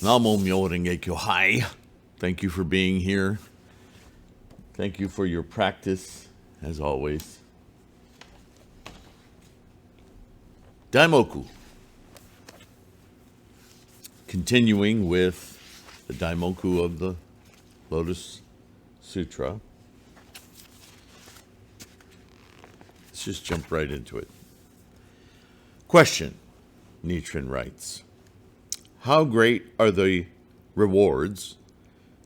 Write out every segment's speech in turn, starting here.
Namo Myo Renge Kyo. Hi. Thank you for being here. Thank you for your practice, as always. Daimoku. Continuing with the Daimoku of the Lotus Sutra. Let's just jump right into it. Question, Nichiren writes, how great are the rewards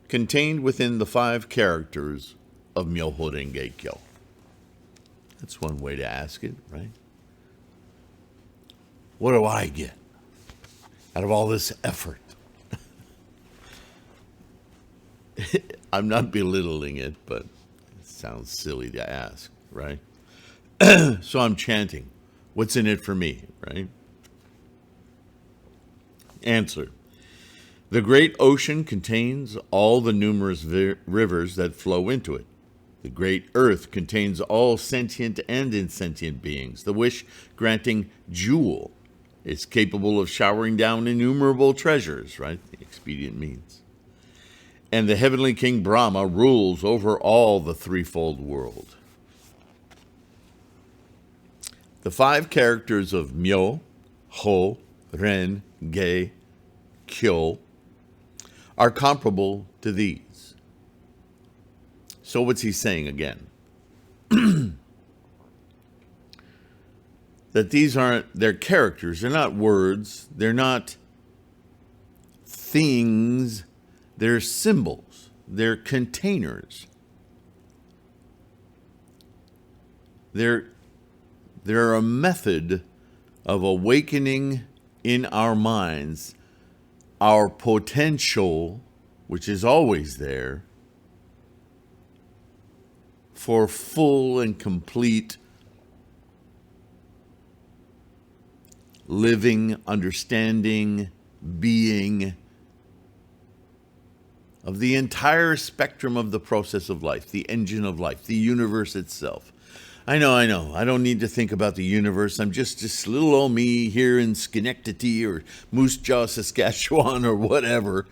contained within the 5 characters of Myoho Renge Kyo? That's one way to ask it, right? What do I get out of all this effort? I'm not belittling it, but it sounds silly to ask, right? So I'm chanting, what's in it for me, right? Answer. The great ocean contains all the numerous rivers that flow into it. The great earth contains all sentient and insentient beings. The wish-granting jewel is capable of showering down innumerable treasures, right? The expedient means. And the heavenly king Brahma rules over all the threefold world. The 5 characters of Myo, Ho, Ren, Ge, Kyo are comparable to these. So what's he saying again? That these aren't, they're characters, they're not words, they're not things, they're symbols, they're containers. They're a method of awakening in our minds our potential, which is always there, for full and complete living, understanding, being of the entire spectrum of the process of life, the engine of life, the universe itself. I know. I don't need to think about the universe. I'm just this little old me here in Schenectady or Moose Jaw, Saskatchewan or whatever.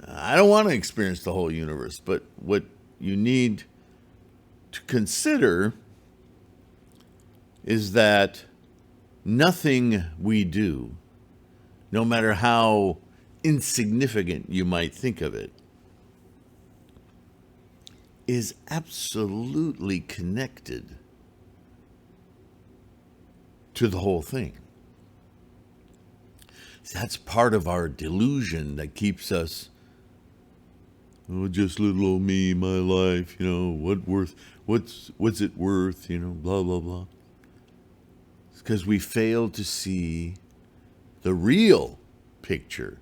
I don't want to experience the whole universe, but what you need to consider is that nothing we do, no matter how insignificant you might think of it, is absolutely connected to the whole thing. That's part of our delusion that keeps us, oh, just little old me, my life, what's it worth, blah, blah, blah. It's because we fail to see the real picture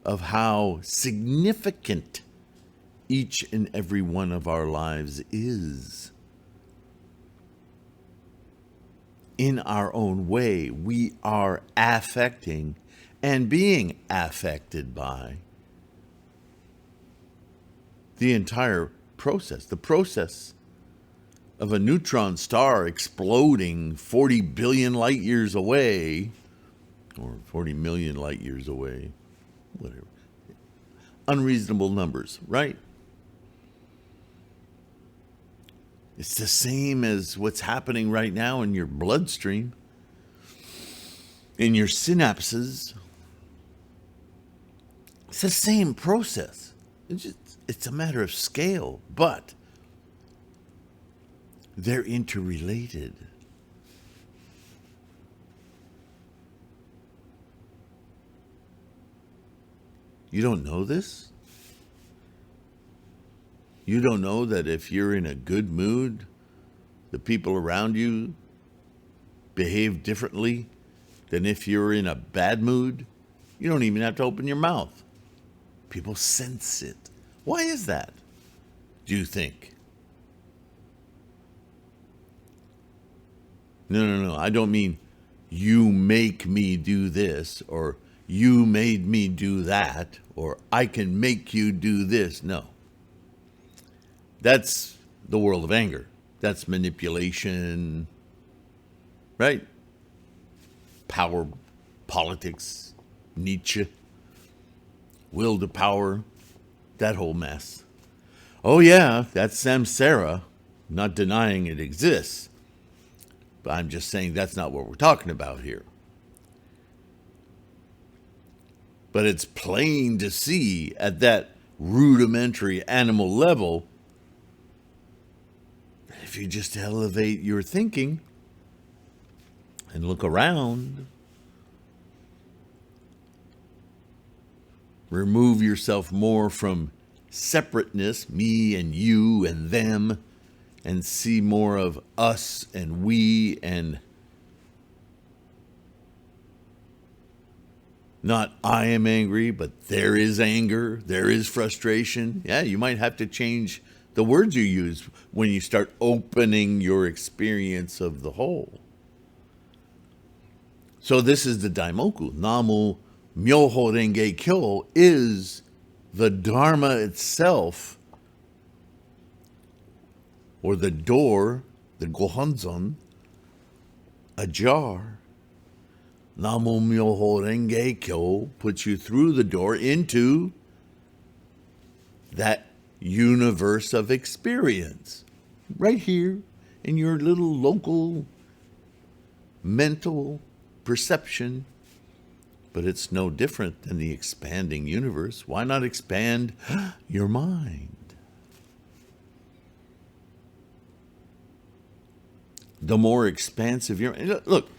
of how significant each and every one of our lives is. In our own way, we are affecting and being affected by the entire process. The process of a neutron star exploding 40 billion light years away, or 40 million light years away, whatever. Unreasonable numbers, right? It's the same as what's happening right now in your bloodstream, in your synapses. It's the same process. It's a matter of scale, but they're interrelated. You don't know this? You don't know that if you're in a good mood, the people around you behave differently than if you're in a bad mood? You don't even have to open your mouth. People sense it. Why is that, do you think? No. I don't mean you make me do this, or you made me do that, or I can make you do this. No. That's the world of anger. That's manipulation, right? Power politics, Nietzsche, will to power, that whole mess. Oh yeah, that's samsara, not denying it exists. But I'm just saying that's not what we're talking about here. But it's plain to see at that rudimentary animal level, if you just elevate your thinking and look around, remove yourself more from separateness, me and you and them, and see more of us and we, and not I am angry, but there is anger, there is frustration. Yeah, you might have to change the words you use when you start opening your experience of the whole. So this is the Daimoku. Namu Myoho Renge Kyo is the Dharma itself, or the door, the Gohonzon, ajar. Namu Myoho Renge Kyo puts you through the door into that universe of experience, right here in your little local mental perception. But it's no different than the expanding universe. Why not expand your mind? The more expansive your mind. Look,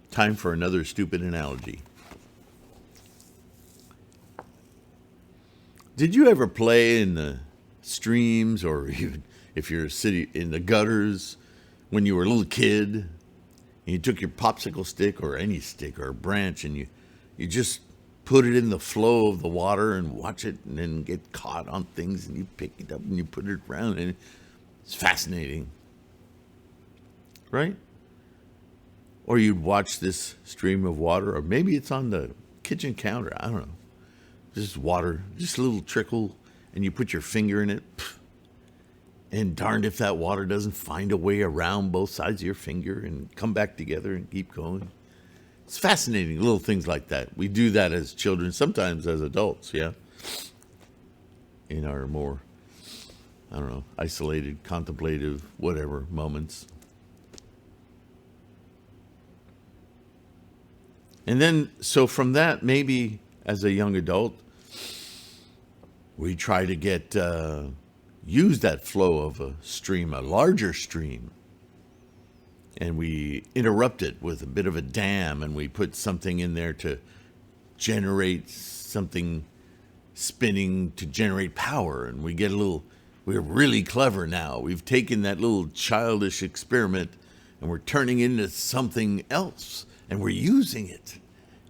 time for another stupid analogy. Did you ever play in the streams, or even if you're in the gutters when you were a little kid, and you took your popsicle stick or any stick or branch and you just put it in the flow of the water and watch it and then get caught on things, and you pick it up and you put it around, and it's fascinating, right? Or you'd watch this stream of water, or maybe it's on the kitchen counter, I don't know. Just water, just a little trickle, and you put your finger in it, and darned if that water doesn't find a way around both sides of your finger and come back together and keep going. It's fascinating, little things like that. We do that as children, sometimes as adults, yeah? In our more, I don't know, isolated, contemplative, whatever moments. And then, so from that, maybe as a young adult, we try to use that flow of a stream, a larger stream, and we interrupt it with a bit of a dam, and we put something in there to generate something spinning to generate power, and we're really clever now. We've taken that little childish experiment and we're turning it into something else, and we're using it,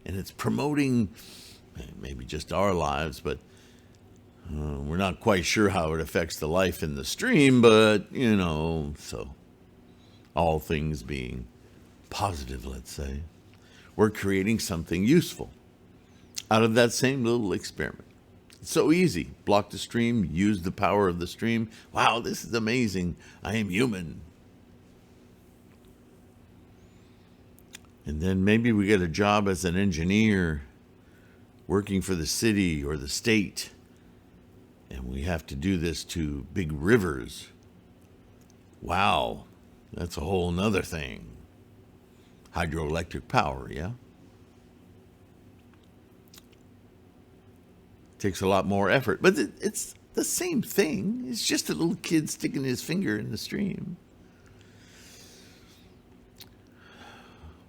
and it's promoting maybe just our lives, but we're not quite sure how it affects the life in the stream, but, so all things being positive, let's say, we're creating something useful out of that same little experiment. It's so easy. Block the stream, use the power of the stream. Wow, this is amazing. I am human. And then maybe we get a job as an engineer working for the city or the state, and we have to do this to big rivers. Wow, that's a whole nother thing. Hydroelectric power, yeah? Takes a lot more effort, but it's the same thing. It's just a little kid sticking his finger in the stream.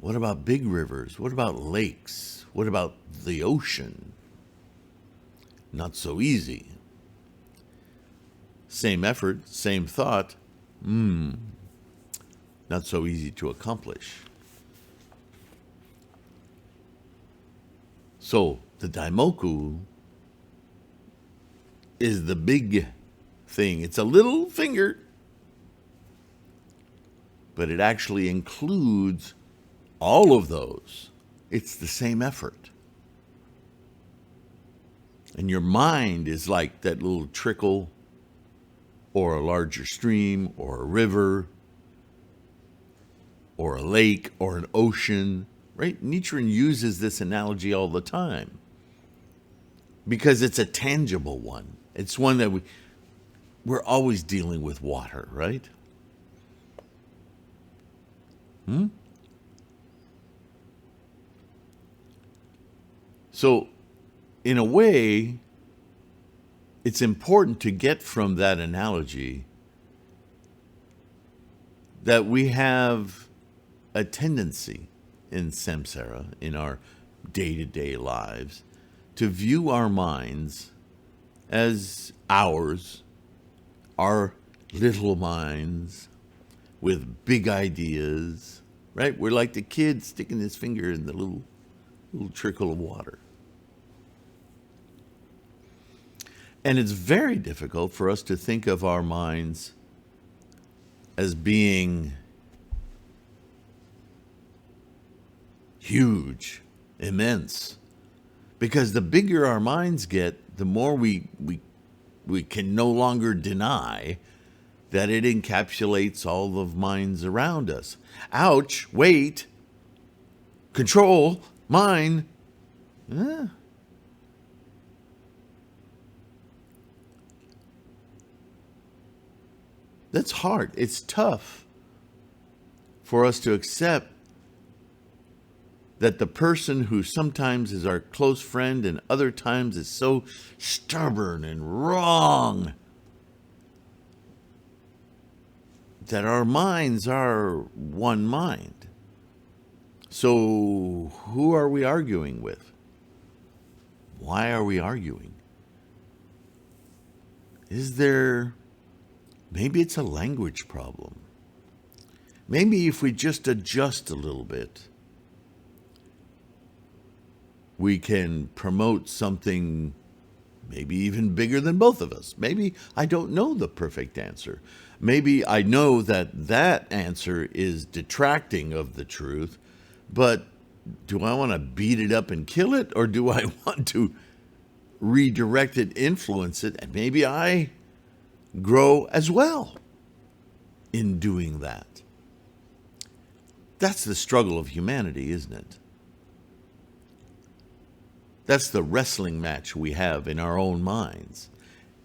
What about big rivers? What about lakes? What about the ocean? Not so easy. Same effort, same thought. Not so easy to accomplish. So the Daimoku is the big thing. It's a little finger, but it actually includes all of those. It's the same effort. And your mind is like that little trickle, or a larger stream, or a river, or a lake or an ocean, right? Nichiren uses this analogy all the time because it's a tangible one. It's one that we're always dealing with water, right? So, in a way, it's important to get from that analogy that we have a tendency in samsara, in our day-to-day lives, to view our minds as ours, our little minds with big ideas, right? We're like the kid sticking his finger in the little trickle of water. And it's very difficult for us to think of our minds as being huge, immense. Because the bigger our minds get, the more we can no longer deny that it encapsulates all of minds around us. Ouch, wait, control, mine. That's hard. It's tough for us to accept that the person who sometimes is our close friend and other times is so stubborn and wrong, that our minds are one mind. So who are we arguing with? Why are we arguing? Maybe it's a language problem. Maybe if we just adjust a little bit, we can promote something maybe even bigger than both of us. Maybe I don't know the perfect answer. Maybe I know that answer is detracting of the truth, but do I want to beat it up and kill it, or do I want to redirect it, influence it, and maybe I grow as well in doing that? That's the struggle of humanity, isn't it? That's the wrestling match we have in our own minds.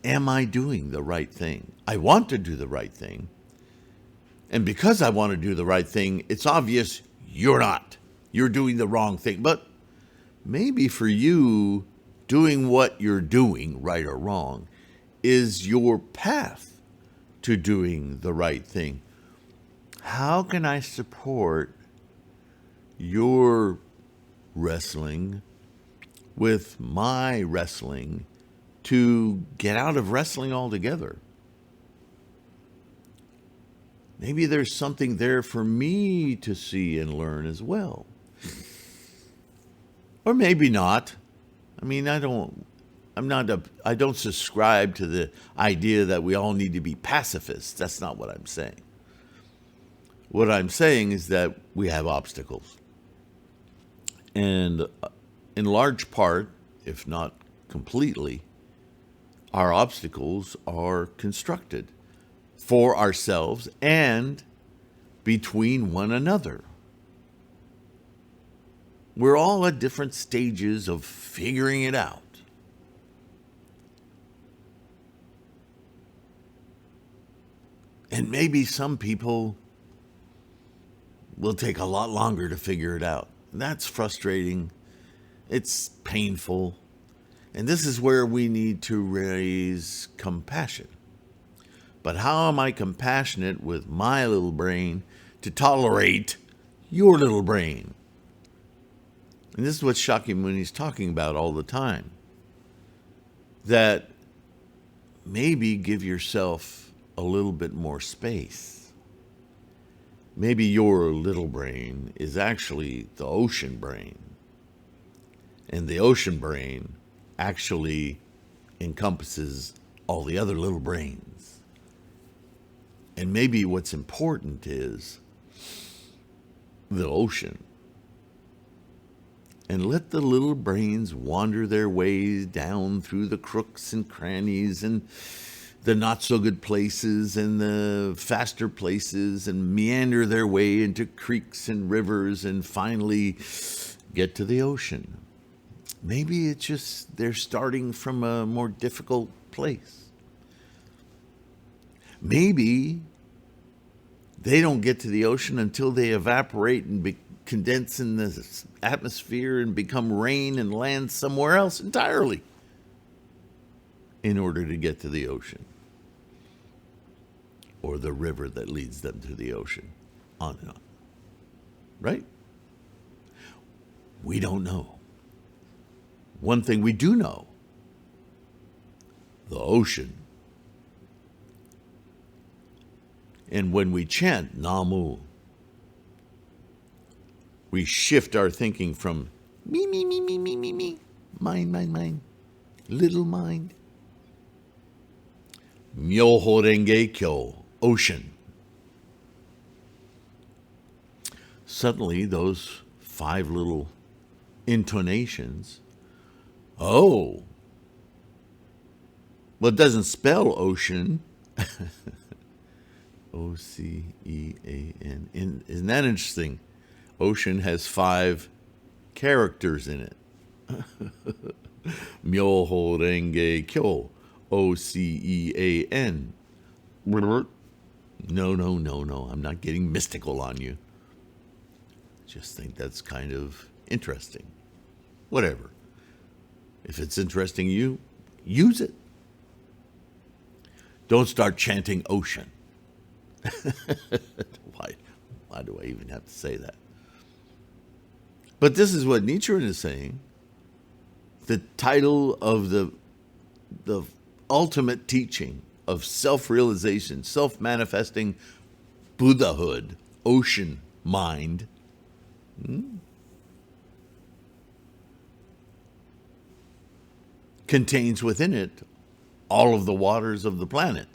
Am I doing the right thing? I want to do the right thing. And because I want to do the right thing, it's obvious you're not. You're doing the wrong thing. But maybe for you, doing what you're doing, right or wrong, is your path to doing the right thing. How can I support your wrestling with my wrestling to get out of wrestling altogether? Maybe there's something there for me to see and learn as well. Or maybe not. I mean, I don't subscribe to the idea that we all need to be pacifists. That's not what I'm saying. What I'm saying is that we have obstacles. And in large part, if not completely, our obstacles are constructed for ourselves and between one another. We're all at different stages of figuring it out. And maybe some people will take a lot longer to figure it out. That's frustrating. It's painful. And this is where we need to raise compassion. But how am I compassionate with my little brain to tolerate your little brain? And this is what Shakyamuni is talking about all the time. That maybe give yourself a little bit more space. Maybe your little brain is actually the ocean brain. And the ocean brain actually encompasses all the other little brains. And maybe what's important is the ocean. And let the little brains wander their ways down through the crooks and crannies and the not so good places and the faster places and meander their way into creeks and rivers and finally get to the ocean. Maybe it's just they're starting from a more difficult place. Maybe they don't get to the ocean until they evaporate and condense in the atmosphere and become rain and land somewhere else entirely in order to get to the ocean or the river that leads them to the ocean, on and on. Right? We don't know. One thing we do know, the ocean. And when we chant Namu, we shift our thinking from me, mind, little mind. Myoho Renge Kyo, ocean. Suddenly, those 5 little intonations, well, it doesn't spell ocean. Ocean. Isn't that interesting? Ocean has 5 characters in it. Myoho Renge Kyo. Ocean. No. I'm not getting mystical on you. Just think that's kind of interesting. Whatever. If it's interesting to you, use it. Don't start chanting ocean. Why do I even have to say that? But this is what Nichiren is saying. The title of the ultimate teaching of self-realization, self-manifesting Buddhahood, ocean mind, contains within it all of the waters of the planet.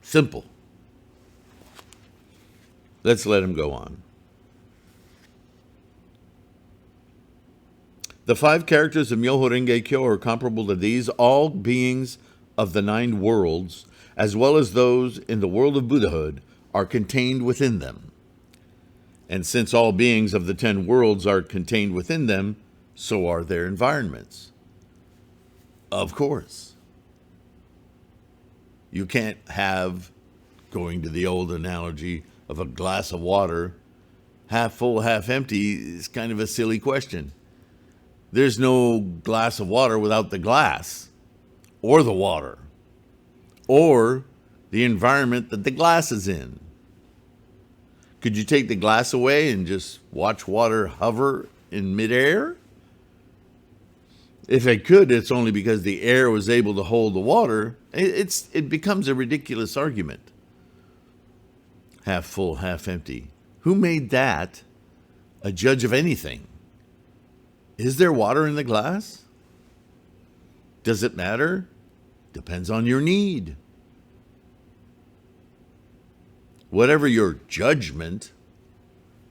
Simple. Let's let him go on. The 5 characters of Myoho Renge Kyo are comparable to these. All beings of the 9 worlds, as well as those in the world of Buddhahood, are contained within them. And since all beings of the 10 worlds are contained within them, so are their environments. Of course. You can't have, going to the old analogy of a glass of water, half full, half empty is kind of a silly question. There's no glass of water without the glass, or the water, or the environment that the glass is in. Could you take the glass away and just watch water hover in midair? If it could, it's only because the air was able to hold the water. It becomes a ridiculous argument. Half full, half empty. Who made that a judge of anything? Is there water in the glass? Does it matter? Depends on your need. Whatever your judgment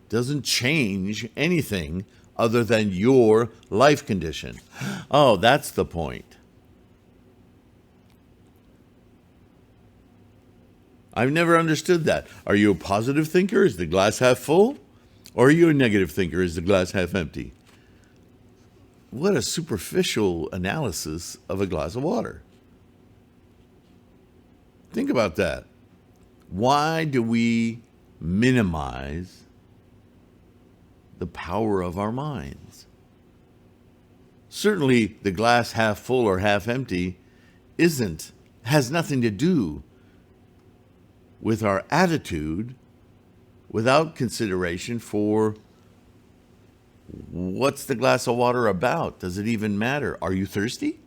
doesn't change anything other than your life condition. Oh, that's the point. I've never understood that. Are you a positive thinker? Is the glass half full? Or are you a negative thinker? Is the glass half empty? What a superficial analysis of a glass of water. Think about that. Why do we minimize the power of our minds? Certainly, the glass half full or half empty has nothing to do with our attitude without consideration for what's the glass of water about? Does it even matter? Are you thirsty?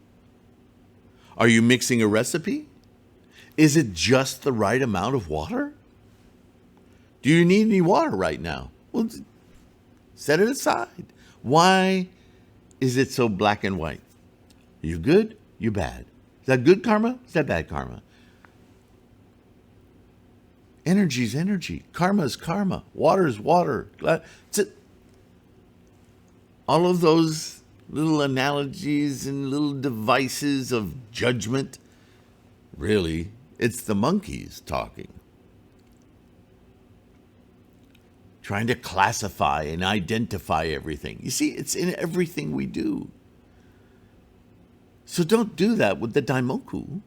Are you mixing a recipe? Is it just the right amount of water? Do you need any water right now? Well, set it aside. Why is it so black and white? Are you good? You bad? Is that good karma? Is that bad karma? Energy is energy. Karma is karma. Water is water. All of those little analogies and little devices of judgment. Really, it's the monkeys talking, trying to classify and identify everything. You see, it's in everything we do. So don't do that with the Daimoku.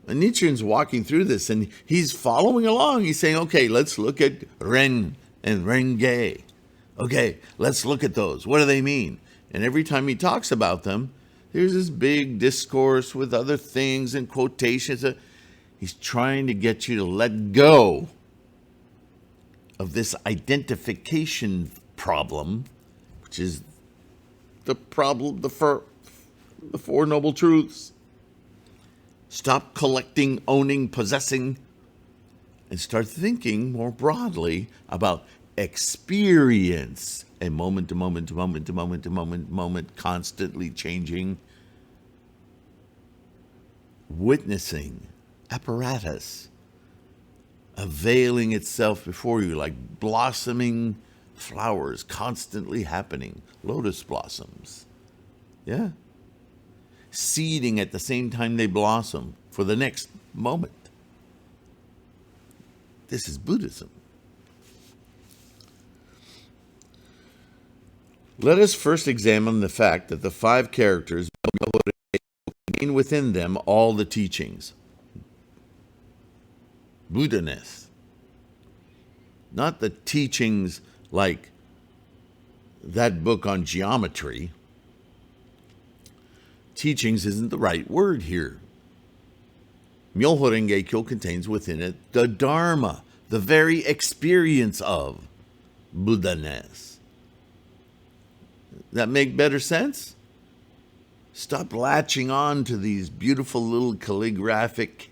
And Nichiren's walking through this, and he's following along. He's saying, okay, let's look at Ren and Renge. Okay, let's look at those. What do they mean? And every time he talks about them, there's this big discourse with other things and quotations. He's trying to get you to let go of this identification problem, which is the problem, the Four Noble Truths. Stop collecting, owning, possessing, and start thinking more broadly about experience, a moment to moment to moment to moment to moment, moment, constantly changing, witnessing, apparatus, availing itself before you like blossoming flowers, constantly happening, lotus blossoms. Yeah. Seeding at the same time they blossom for the next moment. This is Buddhism. Let us first examine the fact that the 5 characters contain within them all the teachings. Buddha-ness. Not the teachings like that book on geometry. Teachings isn't the right word here. Myoho Renge-kyo contains within it the Dharma, the very experience of Buddha-ness. That make better sense? Stop latching on to these beautiful little calligraphic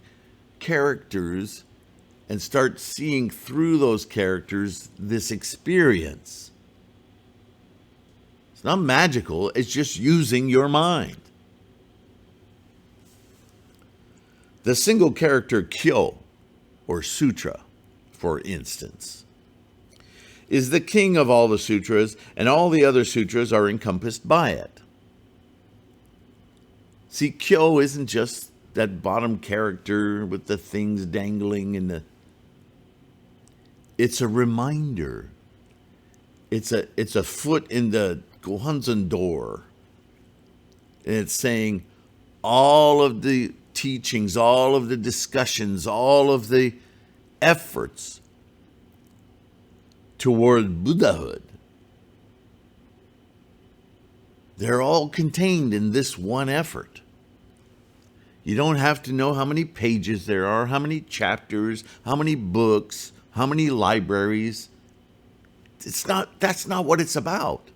characters and start seeing through those characters this experience. It's not magical, it's just using your mind. The single character Kyo, or sutra, for instance, is the king of all the sutras, and all the other sutras are encompassed by it. See, Kyo isn't just that bottom character with the things dangling and it's a reminder. It's a foot in the Gohanzen door. And it's saying all of the teachings, all of the discussions, all of the efforts toward Buddhahood, they're all contained in this one effort. You don't have to know how many pages there are, how many chapters, how many books, how many libraries. That's not what it's about.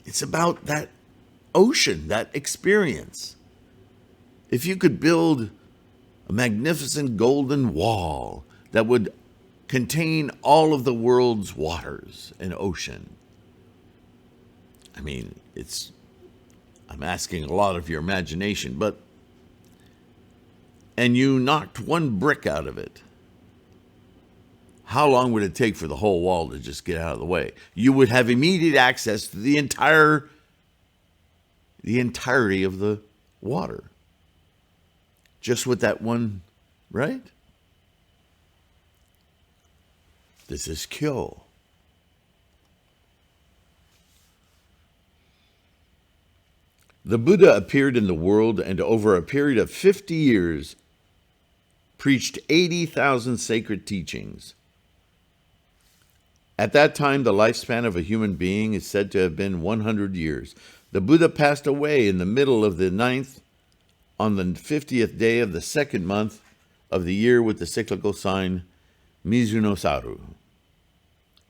It's about that ocean, that experience. If you could build a magnificent golden wall that would contain all of the world's waters and ocean, I mean, I'm asking a lot of your imagination, and you knocked one brick out of it, how long would it take for the whole wall to just get out of the way? You would have immediate access to the entirety of the water. Just with that one, right? This is Kyo. The Buddha appeared in the world and over a period of 50 years preached 80,000 sacred teachings. At that time, the lifespan of a human being is said to have been 100 years. The Buddha passed away in the middle of the 9th on the 50th day of the 2nd month of the year with the cyclical sign Mizuno Saru.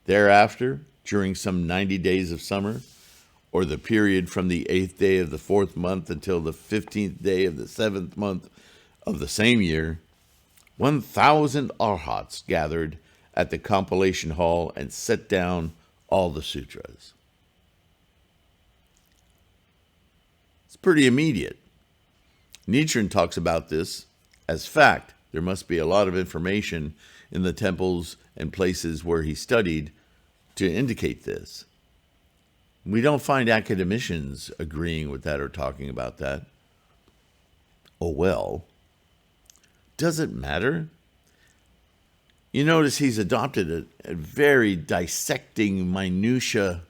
Thereafter, during some 90 days of summer, or the period from the 8th day of the 4th month until the 15th day of the 7th month of the same year, 1,000 arhats gathered at the compilation hall and set down all the sutras. It's pretty immediate. Nichiren talks about this as fact. There must be a lot of information in the temples and places where he studied to indicate this. We don't find academicians agreeing with that or talking about that. Oh well. Does it matter? You notice he's adopted a very dissecting minutia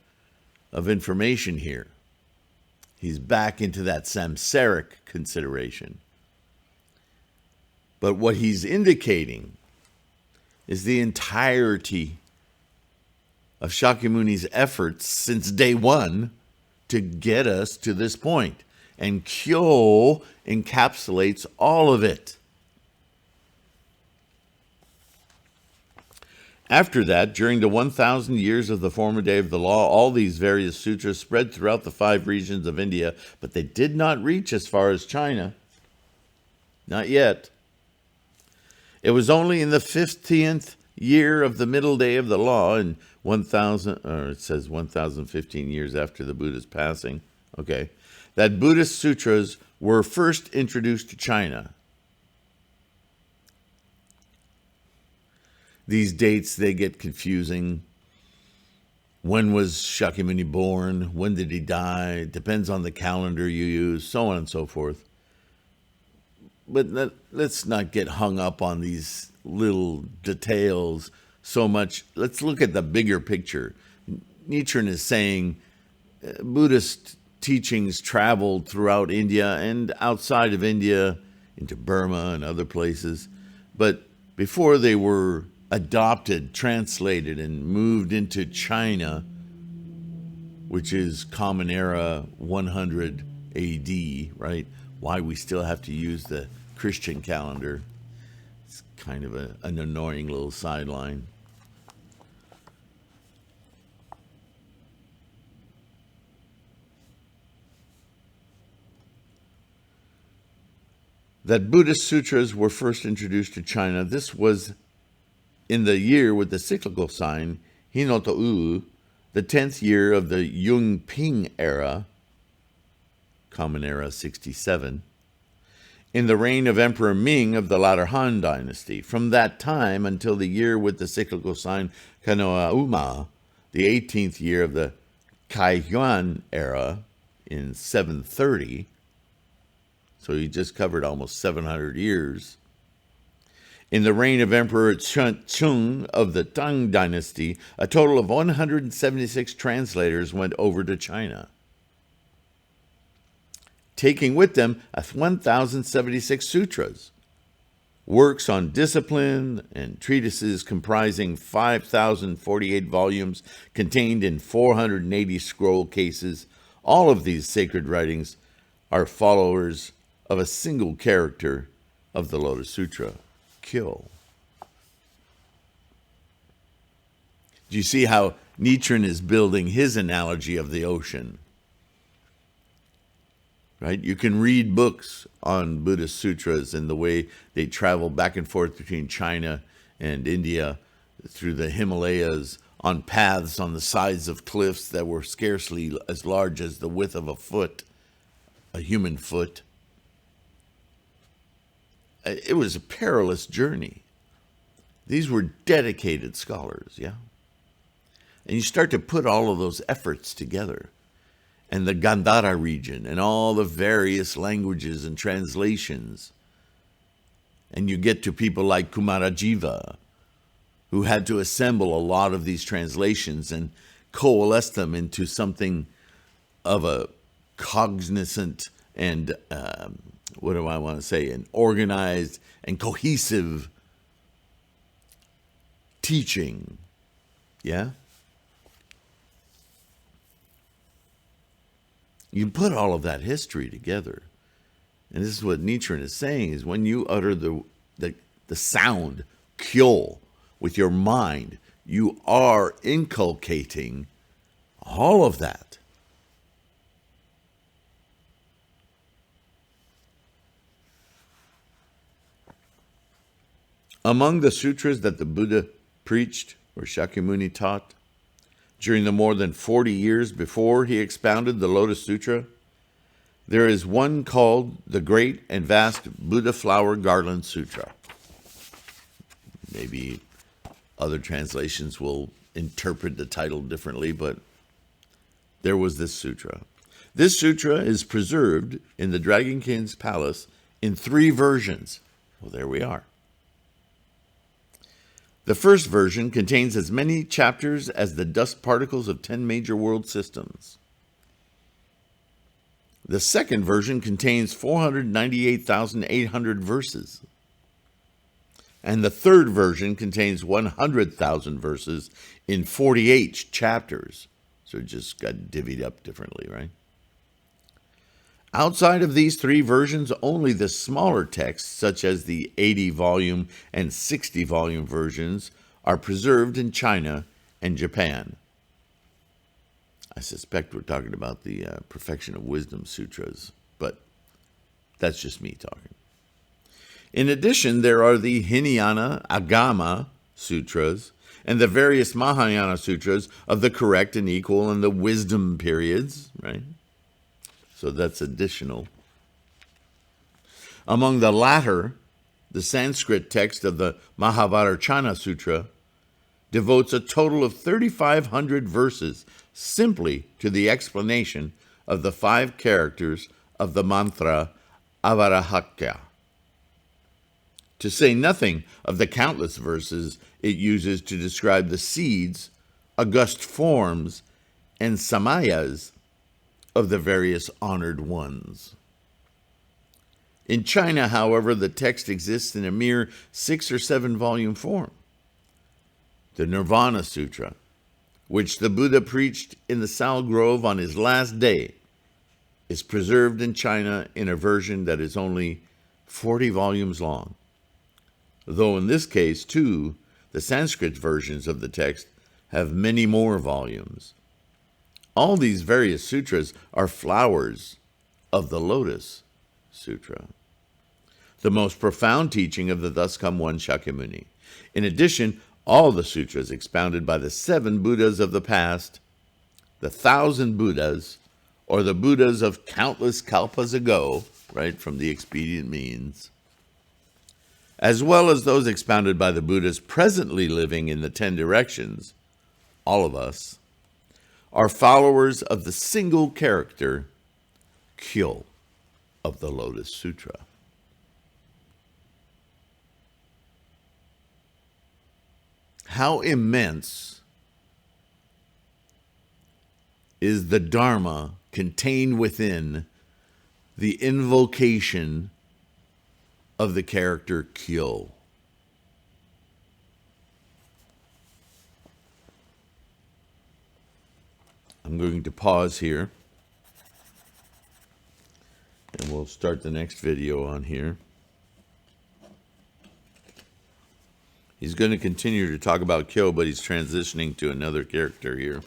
of information here. He's back into that samsaric consideration. But what he's indicating is the entirety of Shakyamuni's efforts since day one to get us to this point. And Kyo encapsulates all of it. After that, during the 1,000 years of the former day of the law, all these various sutras spread throughout the 5 regions of India, but they did not reach as far as China. Not yet. It was only in the 15th year of the middle day of the law, in 1,000, or it says 1,015 years after the Buddha's passing, okay, that Buddhist sutras were first introduced to China. These dates, they get confusing. When was Shakyamuni born? When did he die? Depends on the calendar you use, so on and so forth. But let's not get hung up on these little details so much. Let's look at the bigger picture. Nichiren is saying Buddhist teachings traveled throughout India and outside of India into Burma and other places. But before they were adopted, translated, and moved into China, which is Common Era 100 AD, right? Why we still have to use the Christian calendar. It's kind of an annoying little sideline. That Buddhist sutras were first introduced to China. This was in the year with the cyclical sign, Hinoto-u, the 10th year of the Yunping era, Common Era 67, in the reign of Emperor Ming of the latter Han dynasty. From that time until the year with the cyclical sign Kanoa-uma, the 18th year of the Kaiyuan era in 730, so he just covered almost 700 years. In the reign of Emperor Chun of the Tang dynasty, a total of 176 translators went over to China, taking with them 1,076 sutras, works on discipline, and treatises comprising 5,048 volumes contained in 480 scroll cases. All of these sacred writings are followers of a single character of the Lotus Sutra, Kyo. Do you see how Nichiren is building his analogy of the ocean? Right? You can read books on Buddhist sutras and the way they travel back and forth between China and India through the Himalayas on paths on the sides of cliffs that were scarcely as large as the width of a foot, a human foot. It was a perilous journey. These were dedicated scholars, yeah? And you start to put all of those efforts together, and the Gandhara region, and all the various languages and translations, and you get to people like Kumarajiva, who had to assemble a lot of these translations and coalesce them into something of a cognizant and what do I want to say, an organized and cohesive teaching, yeah? You put all of that history together, and this is what Nichiren is saying, is when you utter the sound, kyo, with your mind, you are inculcating all of that. Among the sutras that the Buddha preached, or Shakyamuni taught, during the more than 40 years before he expounded the Lotus Sutra, there is one called the Great and Vast Buddha Flower Garland Sutra. Maybe other translations will interpret the title differently, but there was this sutra. This sutra is preserved in the Dragon King's palace in 3 versions. Well, there we are. The first version contains as many chapters as the dust particles of 10 major world systems. The second version contains 498,800 verses. And the third version contains 100,000 verses in 48 chapters. So it just got divvied up differently, right? Outside of these 3 versions, only the smaller texts, such as the 80-volume and 60-volume versions, are preserved in China and Japan. I suspect we're talking about the Perfection of Wisdom Sutras, but that's just me talking. In addition, there are the Hinayana Agama Sutras and the various Mahayana Sutras of the correct and equal and the wisdom periods, right? So that's additional. Among the latter, the Sanskrit text of the Mahavajrayana Sutra devotes a total of 3,500 verses simply to the explanation of the 5 characters of the mantra Avarahakya, to say nothing of the countless verses it uses to describe the seeds, august forms, and samayas of the various honored ones. In China, however, the text exists in a mere 6 or 7 volume form. The Nirvana Sutra, which the Buddha preached in the Sal Grove on his last day, is preserved in China in a version that is only 40 volumes long. Though in this case, too, the Sanskrit versions of the text have many more volumes. All these various sutras are flowers of the Lotus Sutra, the most profound teaching of the thus come one Shakyamuni. In addition, all the sutras expounded by the 7 Buddhas of the past, the 1,000 Buddhas, or the Buddhas of countless kalpas ago, right, from the expedient means, as well as those expounded by the Buddhas presently living in the 10 directions, all of us, are followers of the single character, Kyo, of the Lotus Sutra. How immense is the Dharma contained within the invocation of the character Kyo. I'm going to pause here, and we'll start the next video on here. He's going to continue to talk about Kyo, but he's transitioning to another character here.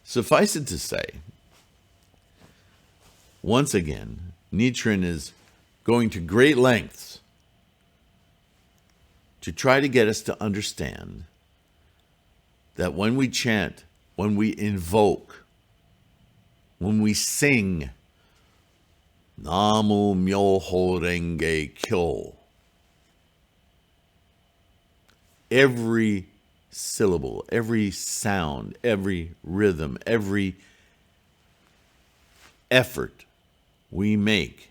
Suffice it to say, once again, Nichiren is going to great lengths to try to get us to understand that when we chant, when we invoke, when we sing Namu Myoho Renge Kyo, every syllable, every sound, every rhythm, every effort we make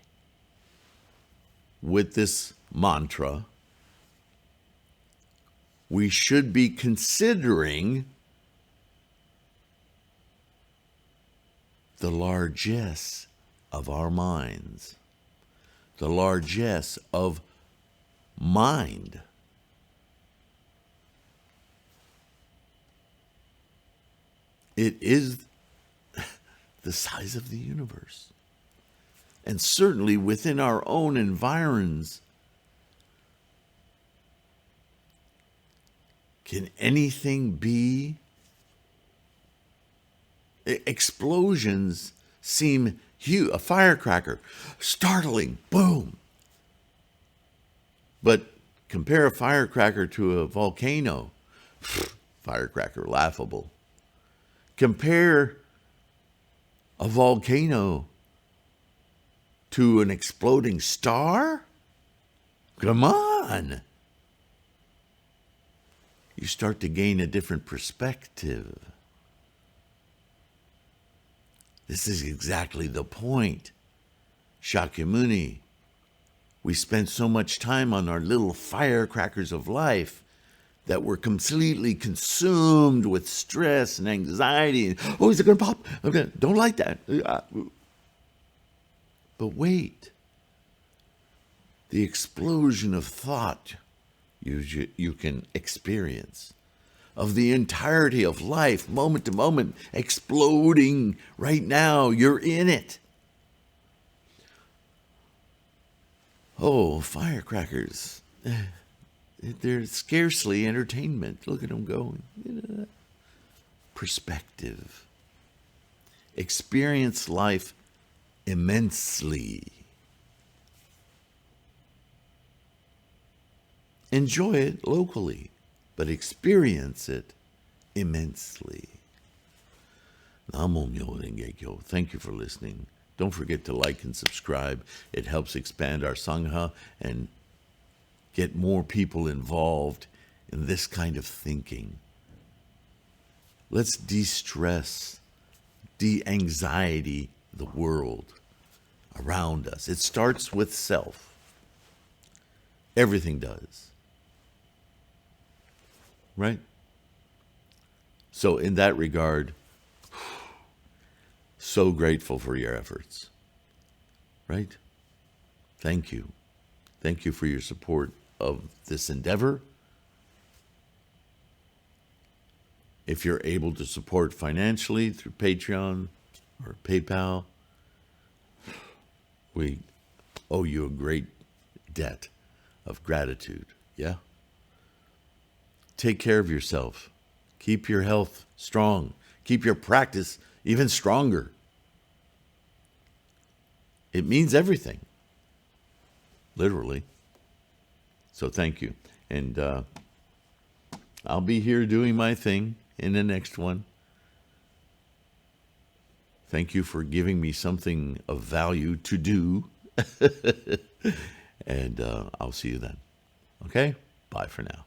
with this mantra, we should be considering the largesse of our minds, the largesse of mind. It is the size of the universe. And certainly within our own environs, can anything be? Explosions seem huge. A firecracker, startling, boom. But compare a firecracker to a volcano, firecracker, laughable. Compare a volcano to an exploding star? Come on. You start to gain a different perspective. This is exactly the point. Shakyamuni, we spent so much time on our little firecrackers of life that we're completely consumed with stress and anxiety. Oh, is it going to pop? Okay, don't like that. But wait. The explosion of thought you can experience, of the entirety of life, moment to moment, exploding right now. You're in it. Oh, firecrackers. They're scarcely entertainment. Look at them going. Perspective. Experience life immensely. Enjoy it locally, but experience it immensely. Namo Myoho Renge Kyo. Thank you for listening. Don't forget to like and subscribe. It helps expand our Sangha and get more people involved in this kind of thinking. Let's de-stress, de-anxiety the world around us. It starts with self. Everything does. Right? So in that regard, so grateful for your efforts. Right? Thank you. Thank you for your support of this endeavor. If you're able to support financially through Patreon or PayPal, we owe you a great debt of gratitude. Yeah? Take care of yourself. Keep your health strong. Keep your practice even stronger. It means everything. Literally. So thank you. And I'll be here doing my thing in the next one. Thank you for giving me something of value to do. And I'll see you then. Okay? Bye for now.